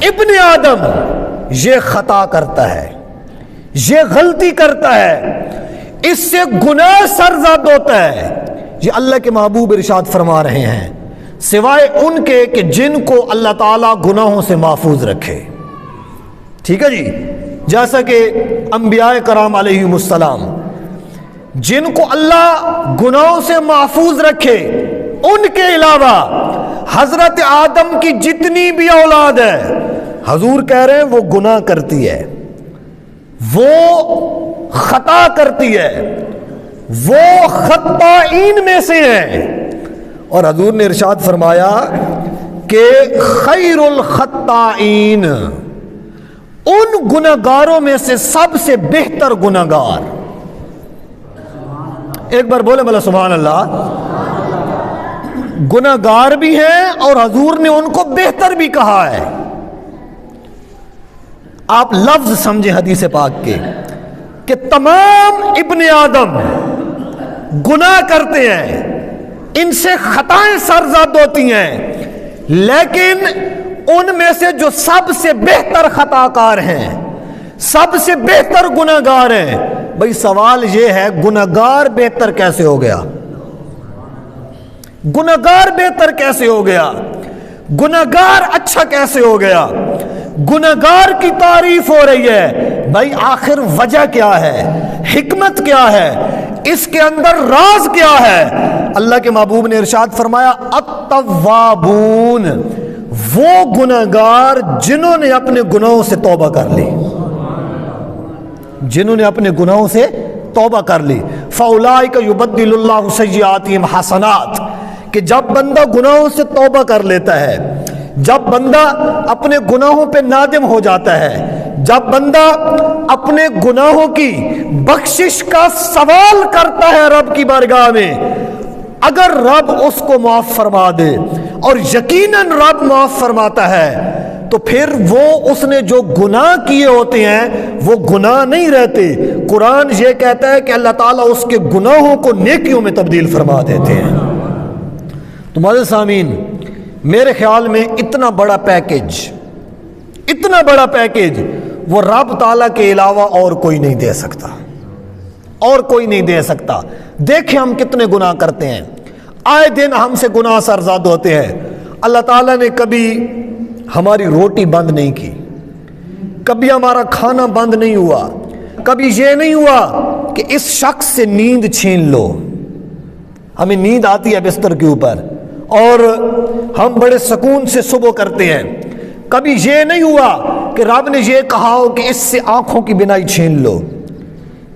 ابن آدم یہ خطا کرتا ہے، یہ غلطی کرتا ہے، اس سے گناہ سرزد ہوتا ہے. یہ اللہ کے محبوب ارشاد فرما رہے ہیں سوائے ان کے کہ جن کو اللہ تعالیٰ گناہوں سے محفوظ رکھے. ٹھیک ہے جی، جیسا کہ انبیاء کرام علیہم السلام جن کو اللہ گناہوں سے محفوظ رکھے، ان کے علاوہ حضرت آدم کی جتنی بھی اولاد ہے، حضور کہہ رہے ہیں وہ گناہ کرتی ہے، وہ خطا کرتی ہے، وہ خطائین میں سے ہیں. اور حضور نے ارشاد فرمایا کہ خیر الخطائین، ان گناہگاروں میں سے سب سے بہتر گناہگار. ایک بار بولے بھلا سبحان اللہ. گناہگار بھی ہیں اور حضور نے ان کو بہتر بھی کہا ہے. آپ لفظ سمجھیں حدیث پاک کے کہ تمام ابن آدم گناہ کرتے ہیں، ان سے خطائیں سرزد ہوتی ہیں، لیکن ان میں سے جو سب سے بہتر خطا کار ہیں، سب سے بہتر گناہگار ہیں. بھئی سوال یہ ہے گناہگار بہتر کیسے ہو گیا؟ گناہگار بہتر کیسے ہو گیا؟ گناہگار اچھا کیسے ہو گیا؟ گناہگار کی تعریف ہو رہی ہے. بھائی آخر وجہ کیا ہے؟ حکمت کیا ہے؟ اس کے اندر راز کیا ہے؟ اللہ کے محبوب نے ارشاد فرمایا التوابون، وہ گناہگار جنہوں نے اپنے گناہوں سے توبہ کر لی، جنہوں نے اپنے گناہوں سے توبہ کر لی. فَأُولَٰئِكَ يُبَدِّلُ اللَّهُ سَيِّئَاتِهِمْ حَسَنَاتٍ، کہ جب بندہ گناہوں سے توبہ کر لیتا ہے، جب بندہ اپنے گناہوں پہ نادم ہو جاتا ہے، جب بندہ اپنے گناہوں کی بخشش کا سوال کرتا ہے رب کی بارگاہ میں، اگر رب اس کو معاف فرما دے، اور یقیناً رب معاف فرماتا ہے، تو پھر وہ اس نے جو گناہ کیے ہوتے ہیں وہ گناہ نہیں رہتے. قرآن یہ کہتا ہے کہ اللہ تعالیٰ اس کے گناہوں کو نیکیوں میں تبدیل فرما دیتے ہیں. تو معزز سامعین، میرے خیال میں اتنا بڑا پیکیج وہ رب تعالیٰ کے علاوہ اور کوئی نہیں دے سکتا، اور کوئی نہیں دے سکتا. دیکھیں ہم کتنے گناہ کرتے ہیں، آئے دن ہم سے گناہ سرزاد ہوتے ہیں. اللہ تعالیٰ نے کبھی ہماری روٹی بند نہیں کی، کبھی ہمارا کھانا بند نہیں ہوا، کبھی یہ نہیں ہوا کہ اس شخص سے نیند چھین لو. ہمیں نیند آتی ہے بستر کے اوپر اور ہم بڑے سکون سے صبح کرتے ہیں. کبھی یہ نہیں ہوا کہ رب نے یہ کہا ہو کہ اس سے آنکھوں کی بینائی چھین لو.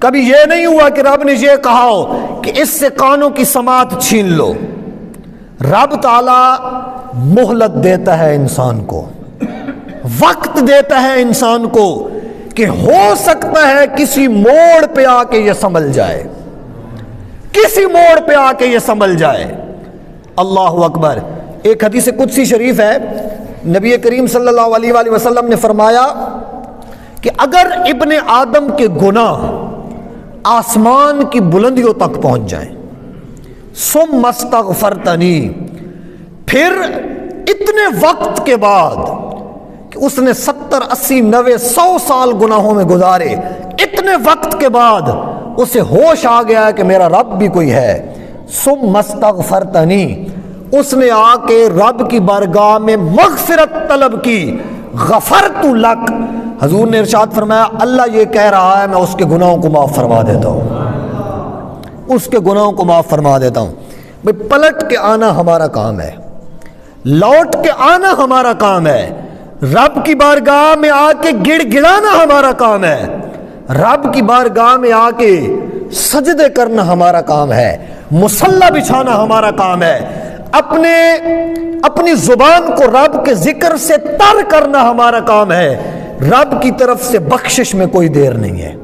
کبھی یہ نہیں ہوا کہ رب نے یہ کہا ہو کہ اس سے کانوں کی سماعت چھین لو. رب تعالیٰ مہلت دیتا ہے انسان کو، وقت دیتا ہے انسان کو کہ ہو سکتا ہے کسی موڑ پہ آ کے یہ سنبھل جائے، کسی موڑ پہ آ کے یہ سنبھل جائے. اللہ اکبر. ایک حدیث قدسی شریف ہے، نبی کریم صلی اللہ علیہ وآلہ وسلم نے فرمایا کہ اگر ابن آدم کے گناہ آسمان کی بلندیوں تک پہنچ جائیں، ثم استغفرتنی، پھر اتنے وقت کے بعد کہ اس نے 70 80 90 100 سال گناہوں میں گزارے، اتنے وقت کے بعد اسے ہوش آ گیا کہ میرا رب بھی کوئی ہے، ثم استغفرتنی، اس نے آ کے رب کی بارگاہ میں مغفرت طلب کی، غفرت لک. حضور نے ارشاد فرمایا اللہ یہ کہہ رہا ہے میں اس کے گناہوں کو معاف فرما دیتا ہوں، اس کے گناہوں کو معاف فرما دیتا ہوں. بھئی پلٹ کے آنا ہمارا کام ہے، لوٹ کے آنا ہمارا کام ہے، رب کی بارگاہ میں آ کے گڑ گڑانا ہمارا کام ہے، رب کی بارگاہ میں آ کے سجدے کرنا ہمارا کام ہے، مصلی بچھانا ہمارا کام ہے، اپنی زبان کو رب کے ذکر سے تر کرنا ہمارا کام ہے. رب کی طرف سے بخشش میں کوئی دیر نہیں ہے.